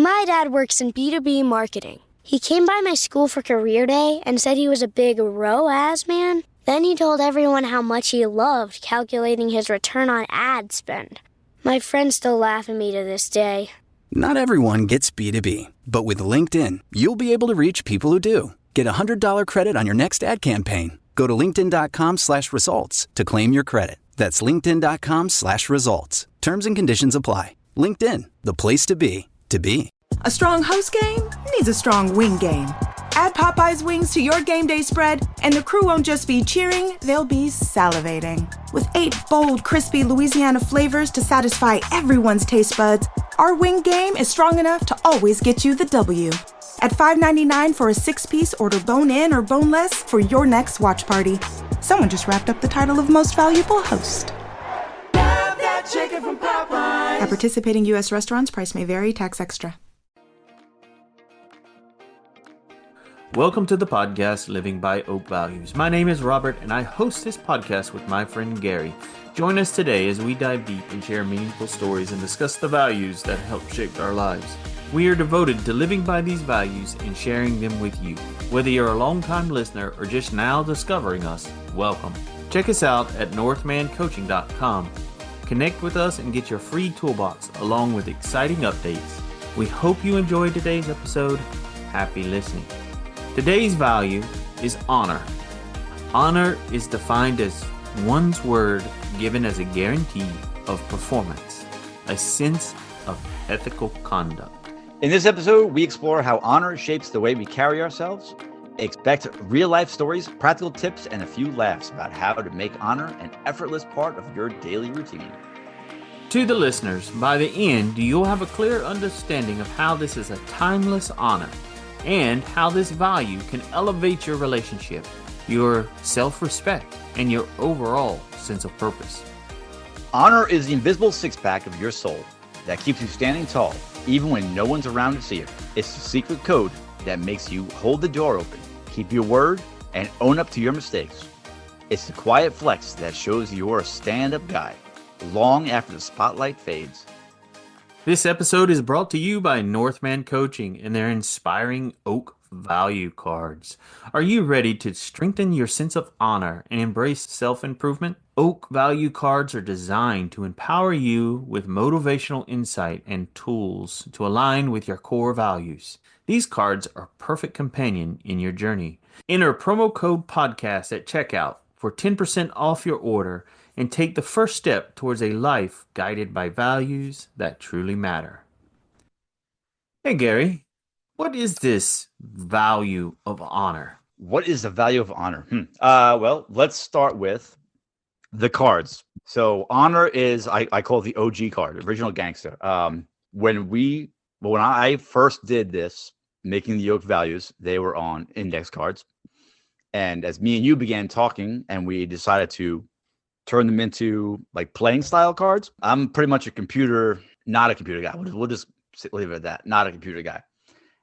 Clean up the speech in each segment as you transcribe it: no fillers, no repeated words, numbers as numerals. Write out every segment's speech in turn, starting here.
My dad works in B2B marketing. He came by my school for career day and said he was a big ROAS man. Then he told everyone how much he loved calculating his return on ad spend. My friends still laugh at me to this day. Not everyone gets B2B, but with LinkedIn, you'll be able to reach people who do. Get a $100 credit on your next ad campaign. Go to linkedin.com/results to claim your credit. That's linkedin.com/results. Terms and conditions apply. LinkedIn, the place to be, to be. A strong host game needs a strong wing game. Add Popeye's wings to your game day spread, and the crew won't just be cheering, they'll be salivating. With 8 bold, crispy Louisiana flavors to satisfy everyone's taste buds, our wing game is strong enough to always get you the W. At $5.99 for a 6-piece, order bone-in or boneless for your next watch party. Someone just wrapped up the title of Most Valuable Host. Love that chicken from Popeyes. At participating U.S. restaurants, price may vary, tax extra. Welcome to the podcast Living by Oak Values. My name is Robert and I host this podcast with my friend Gary. Join us today as we dive deep and share meaningful stories and discuss the values that help shape our lives. We are devoted to living by these values and sharing them with you. Whether you're a long-time listener or just now discovering us, welcome. Check us out at northmancoaching.com. Connect with us and get your free toolbox along with exciting updates. We hope you enjoyed today's episode. Happy listening. Today's value is honor. Honor is defined as one's word given as a guarantee of performance, a sense of ethical conduct. In this episode, we explore how honor shapes the way we carry ourselves. Expect real-life stories, practical tips, and a few laughs about how to make honor an effortless part of your daily routine. To the listeners, by the end, you'll have a clear understanding of how this is a timeless honor and how this value can elevate your relationship, your self-respect, and your overall sense of purpose. Honor is the invisible six-pack of your soul that keeps you standing tall, even when no one's around to see it. It's the secret code that makes you hold the door open, keep your word, and own up to your mistakes. It's the quiet flex that shows you're a stand-up guy, long after the spotlight fades. This episode is brought to you by Northman Coaching and their inspiring Oak Value Cards. Are you ready to strengthen your sense of honor and embrace self-improvement? Oak Value Cards are designed to empower you with motivational insight and tools to align with your core values. These cards are a perfect companion in your journey. Enter promo code podcast at checkout for 10% off your order and take the first step towards a life guided by values that truly matter. Hey Gary, what is this value of honor? What is the value of honor? Well, let's start with the cards. So honor is, I call it the OG card, original gangster. When I first did this, making the Oak values, they were on index cards. And as me and you began talking and we decided to turn them into like playing style cards, I'm pretty much not a computer guy. We'll just leave it at that. Not a computer guy.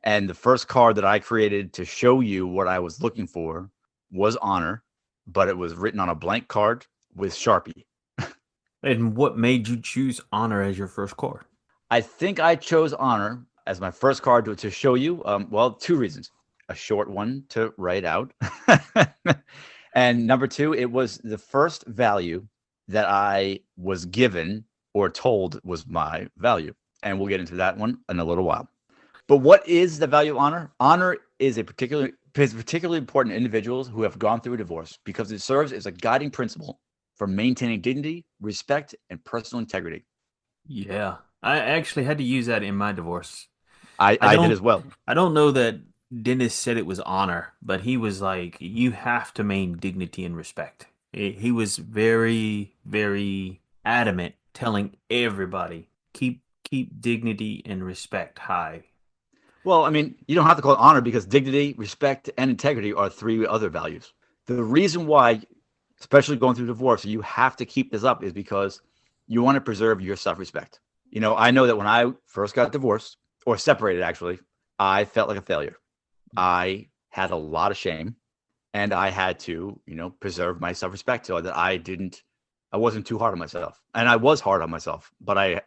And the first card that I created to show you what I was looking for was honor, but it was written on a blank card with Sharpie. And what made you choose honor as your first card? I think I chose honor as my first card to show you. Well, 2 reasons. A short one to write out. And number 2, it was the first value that I was given or told was my value. And we'll get into that one in a little while. But what is the value of honor? Honor is particularly important to individuals who have gone through a divorce because it serves as a guiding principle for maintaining dignity, respect, and personal integrity. Yeah, I actually had to use that in my divorce. I did as well. I don't know that Dennis said it was honor, but he was like, you have to maintain dignity and respect. He was very, very adamant, telling everybody, keep dignity and respect high. Well, I mean, you don't have to call it honor because dignity, respect, and integrity are 3 other values. The reason why, especially going through divorce, you have to keep this up is because you want to preserve your self-respect. You know, I know that when I first got divorced, or separated actually, I felt like a failure. I had a lot of shame, and I had to, preserve my self-respect so that I wasn't too hard on myself. And I was hard on myself, but I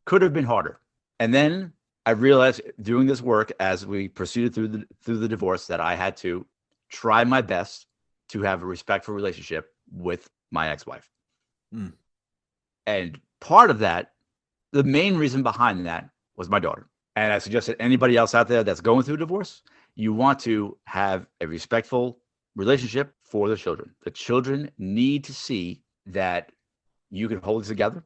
could have been harder. And then I realized doing this work as we proceeded through the divorce that I had to try my best to have a respectful relationship with my ex-wife. Mm. And part of that, the main reason behind that was my daughter. And I suggest that anybody else out there that's going through a divorce, you want to have a respectful relationship for the children. The children need to see that you can hold it together.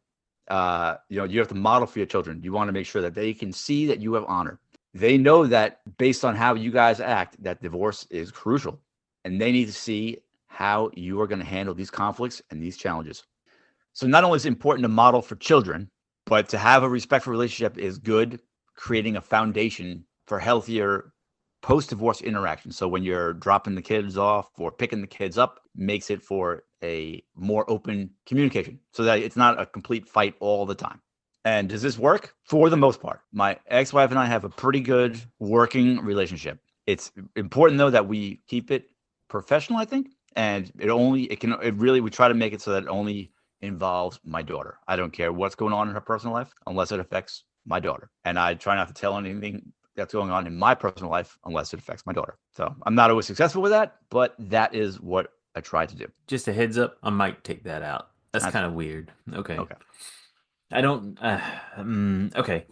You have to model for your children. You want to make sure that they can see that you have honor. They know that based on how you guys act, that divorce is crucial. And they need to see how you are going to handle these conflicts and these challenges. So not only is it important to model for children, but to have a respectful relationship is good, creating a foundation for healthier post-divorce interactions. So when you're dropping the kids off or picking the kids up, makes it for a more open communication so that it's not a complete fight all the time. And does this work? For the most part. My ex-wife and I have a pretty good working relationship. It's important though that we keep it professional, I think. And we try to make it so that it only involves my daughter. I don't care what's going on in her personal life unless it affects my daughter. And I try not to tell anything that's going on in my personal life unless it affects my daughter. So I'm not always successful with that, but that is what I try to do. Just a heads up, I might take that out. That's kind of weird. Okay. Okay. I don't. Okay.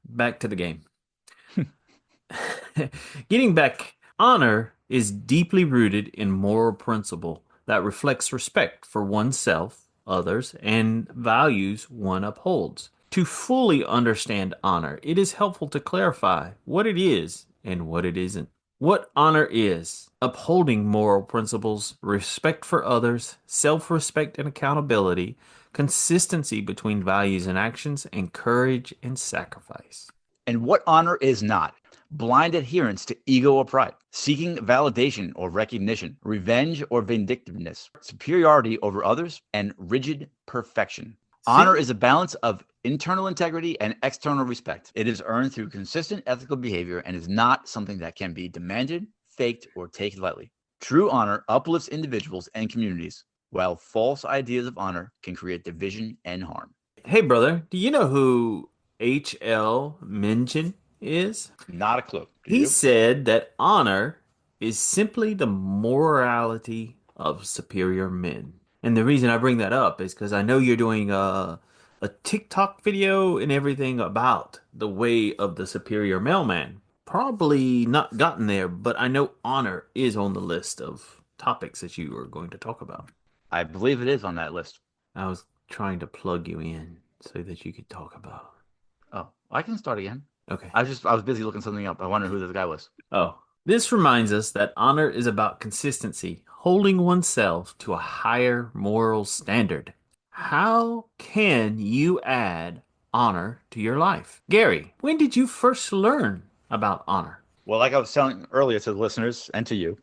Back to the game. Getting back, honor is deeply rooted in moral principle that reflects respect for oneself, others, and values one upholds. To fully understand honor, it is helpful to clarify what it is and what it isn't. What honor is: upholding moral principles, respect for others, self-respect and accountability, consistency between values and actions, and courage and sacrifice. And what honor is not: blind adherence to ego or pride, seeking validation or recognition, revenge or vindictiveness, superiority over others, and rigid perfection. Honor is a balance of internal integrity and external respect. It is earned through consistent ethical behavior and is not something that can be demanded, faked, or taken lightly. True honor uplifts individuals and communities, while false ideas of honor can create division and harm. Hey, brother, do you know who H.L. Mencken is? Not a clue. Do He you? said that honor is simply the morality of superior men. And the reason I bring that up is because I know you're doing a TikTok video and everything about the way of the superior mailman. Probably not gotten there, but I know honor is on the list of topics that you are going to talk about. I believe it is on that list. I was trying to plug you in so that you could talk about. Oh, I can start again. Okay. I was busy looking something up. I wonder who this guy was. Oh, this reminds us that honor is about consistency, holding oneself to a higher moral standard. How can you add honor to your life? Gary, when did you first learn about honor? Well, like I was telling earlier to the listeners and to you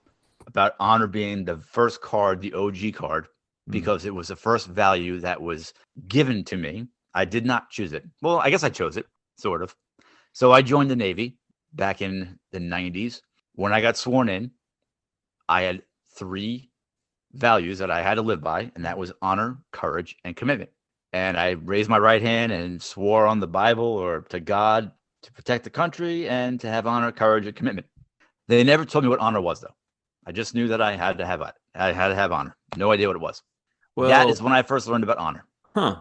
about honor being the first card, the OG card, because it was the first value that was given to me. I did not choose it. Well, I guess I chose it, sort of. So I joined the Navy back in the 90s. When I got sworn in, I had 3 values that I had to live by, and that was honor, courage, and commitment. And I raised my right hand and swore on the Bible or to God to protect the country and to have honor, courage, and commitment. They never told me what honor was, though. I just knew that I had to have it. I had to have honor. No idea what it was. Well, that is when I first learned about honor. Huh.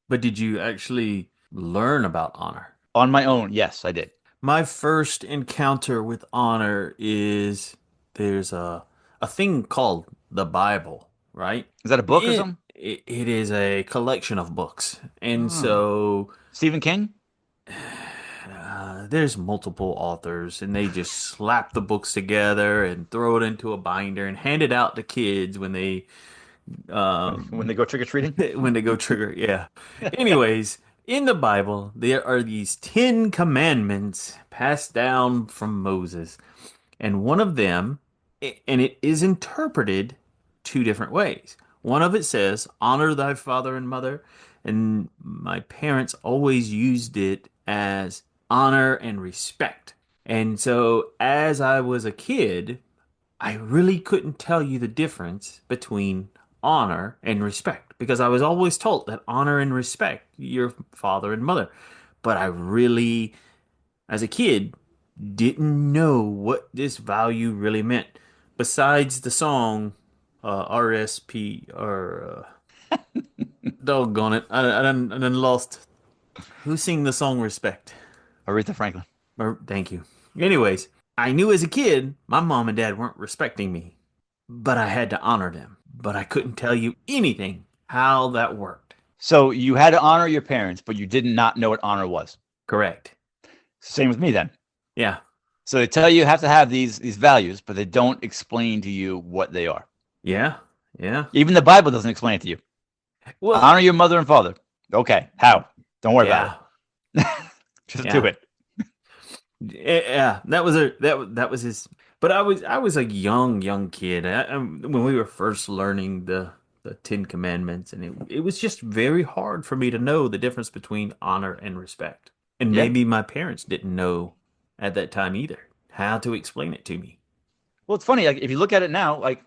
But did you actually learn about honor? On my own, yes, I did. My first encounter with honor is there's a thing called the Bible, right? Is that a book or something? It is a collection of books. And so Stephen King? there's multiple authors, and they just slap the books together and throw it into a binder and hand it out to kids when they When they go trick-or-treating? when they go trigger, yeah. Anyways, in the Bible, there are these 10 commandments passed down from Moses. And one of them, and it is interpreted 2 different ways. One of it says, honor thy father and mother. And my parents always used it as honor and respect. And so as I was a kid, I really couldn't tell you the difference between honor and respect because I was always told that honor and respect your father and mother. But I really as a kid, didn't know what this value really meant. Besides the song RSP or doggone it, I done lost. Who sing the song Respect? Aretha Franklin. Thank you. Anyways, I knew as a kid my mom and dad weren't respecting me, but I had to honor them. But I couldn't tell you anything how that worked. So you had to honor your parents, but you did not know what honor was. Correct. Same with me then. Yeah. So they tell you have to have these values, but they don't explain to you what they are. Yeah. Yeah. Even the Bible doesn't explain it to you. Well, Honor your mother and father. Okay. How? Don't worry about it. Just do it. Yeah, that was his. But I was a young kid when we were first learning the Ten Commandments, and it was just very hard for me to know the difference between honor and respect. And Yeah. maybe my parents didn't know at that time either how to explain it to me. Well, it's funny. Like if you look at it now, like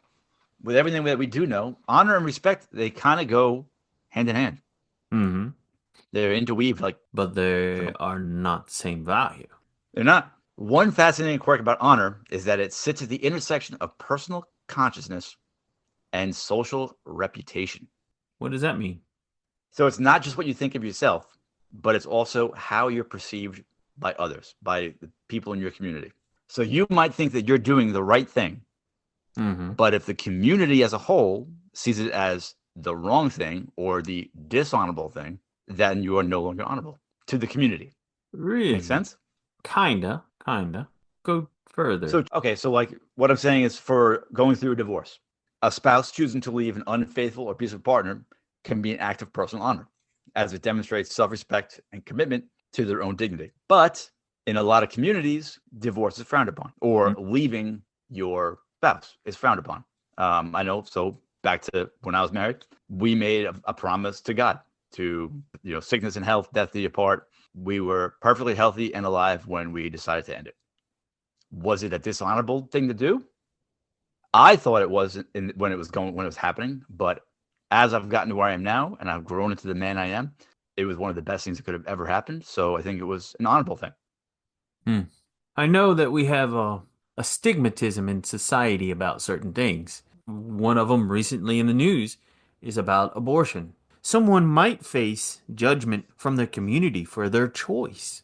with everything that we do know, honor and respect, they kind of go hand in hand. Mm-hmm. They're interweaved. But they are not the same value. They're not. One fascinating quirk about honor is that it sits at the intersection of personal consciousness and social reputation. What does that mean? So it's not just what you think of yourself, but it's also how you're perceived by others, by the people in your community. So you might think that you're doing the right thing, but if the community as a whole sees it as the wrong thing or the dishonorable thing, then you are no longer honorable to the community. Really? Make sense? Kinda. Go further. So like what I'm saying is for going through a divorce, a spouse choosing to leave an unfaithful or abusive partner can be an act of personal honor, as it demonstrates self-respect and commitment to their own dignity. But in a lot of communities, divorce is frowned upon, or leaving your spouse is frowned upon. I know. So back to when I was married, we made a promise to God to, sickness and health, death do you part. We were perfectly healthy and alive when we decided to end it. Was it a dishonorable thing to do? I thought it was when it was happening, but as I've gotten to where I am now and I've grown into the man I am, it was one of the best things that could have ever happened. So I think it was an honorable thing. I know that we have a stigmatism in society about certain things. One of them recently in the news is about abortion. Someone might face judgment from their community for their choice,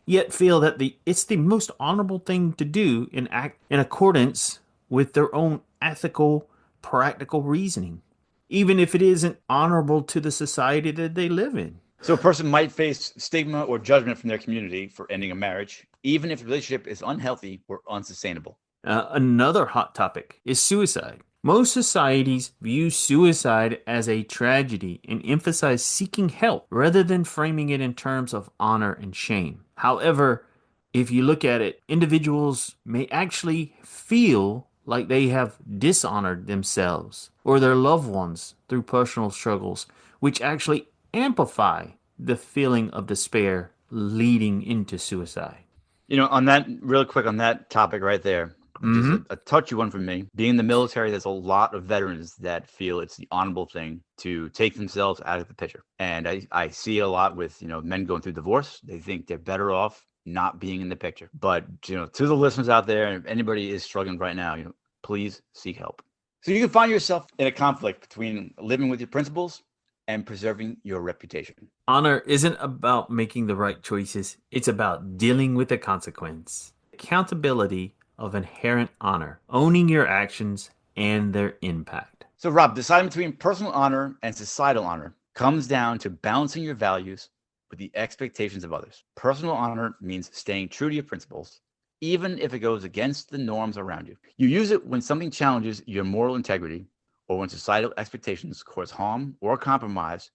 yet feel that it's the most honorable thing to do and act in accordance with their own ethical, practical reasoning, even if it isn't honorable to the society that they live in. So a person might face stigma or judgment from their community for ending a marriage, even if the relationship is unhealthy or unsustainable. Another hot topic is suicide. Most societies view suicide as a tragedy and emphasize seeking help rather than framing it in terms of honor and shame. However, if you look at it, individuals may actually feel like they have dishonored themselves or their loved ones through personal struggles, which actually amplify the feeling of despair leading into suicide. On that, real quick on that topic right there, just a touchy one for me. Being in the military, there's a lot of veterans that feel it's the honorable thing to take themselves out of the picture. And I see it a lot with, men going through divorce. They think they're better off not being in the picture. But, to the listeners out there, and if anybody is struggling right now, please seek help. So you can find yourself in a conflict between living with your principles and preserving your reputation. Honor isn't about making the right choices. It's about dealing with the consequence. Accountability of inherent honor, owning your actions and their impact. So Rob, deciding between personal honor and societal honor comes down to balancing your values with the expectations of others. Personal honor means staying true to your principles, even if it goes against the norms around you. You use it when something challenges your moral integrity or when societal expectations cause harm or compromise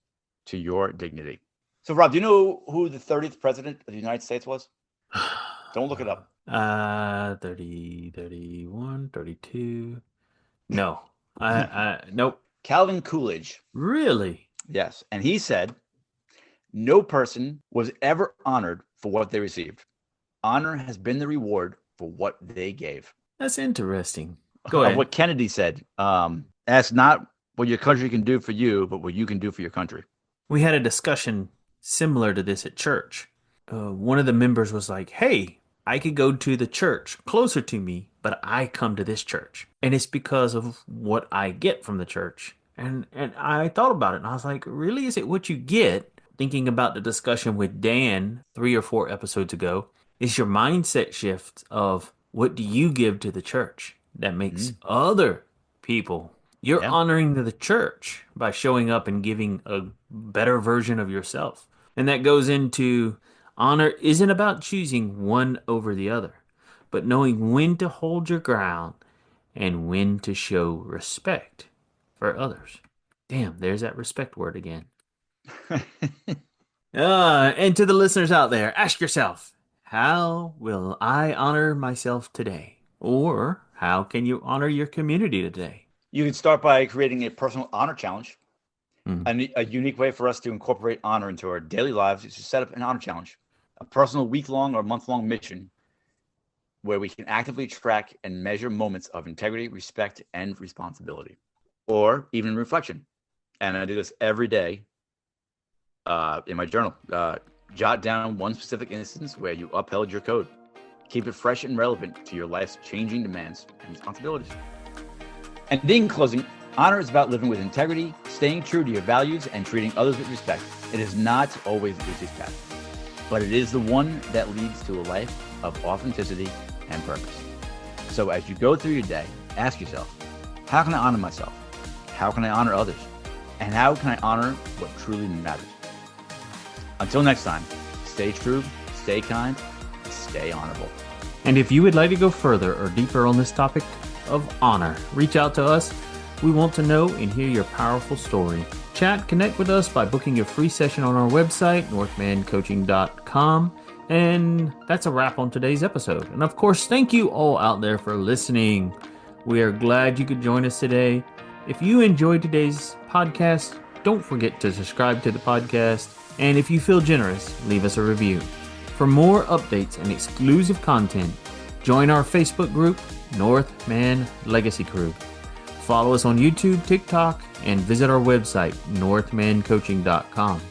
to your dignity. So Rob, do you know who the 30th president of the United States was? Don't look it up. 30, 31, 32. No. Nope. Calvin Coolidge. Really? Yes. And he said, no person was ever honored for what they received. Honor has been the reward for what they gave. That's interesting. Go ahead. What Kennedy said, ask not what your country can do for you, but what you can do for your country. We had a discussion similar to this at church. one of the members was like, hey, I could go to the church closer to me, but I come to this church. And it's because of what I get from the church. And I thought about it and I was like, really? Is it what you get? Thinking about the discussion with Dan 3 or 4 episodes ago, is your mindset shift of what do you give to the church that makes other people. You're honoring the church by showing up and giving a better version of yourself. And that goes into honor isn't about choosing one over the other, but knowing when to hold your ground and when to show respect for others. Damn, there's that respect word again. And to the listeners out there, ask yourself, how will I honor myself today? Or how can you honor your community today? You can start by creating a personal honor challenge. A unique way for us to incorporate honor into our daily lives is to set up an honor challenge, a personal week-long or month-long mission where we can actively track and measure moments of integrity, respect, and responsibility, or even reflection. And I do this every day in my journal. Jot down one specific instance where you upheld your code. Keep it fresh and relevant to your life's changing demands and responsibilities. And in closing, honor is about living with integrity, staying true to your values, and treating others with respect. It is not always the easiest path, but it is the one that leads to a life of authenticity and purpose. So as you go through your day, ask yourself, how can I honor myself? How can I honor others? And how can I honor what truly matters? Until next time, stay true, stay kind, stay honorable. And if you would like to go further or deeper on this topic of honor, reach out to us. We want to know and hear your powerful story. Connect with us by booking your free session on our website, northmancoaching.com. And that's a wrap on today's episode. And of course, thank you all out there for listening. We are glad you could join us today. If you enjoyed today's podcast, don't forget to subscribe to the podcast. And if you feel generous, leave us a review. For more updates and exclusive content, join our Facebook group, Northman Legacy Crew. Follow us on YouTube, TikTok, and visit our website, northmancoaching.com.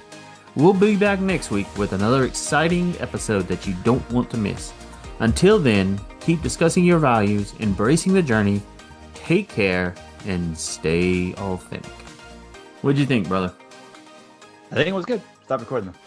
We'll be back next week with another exciting episode that you don't want to miss. Until then, keep discussing your values, embracing the journey, take care, and stay authentic. What'd you think, brother? I think it was good. Stop recording them.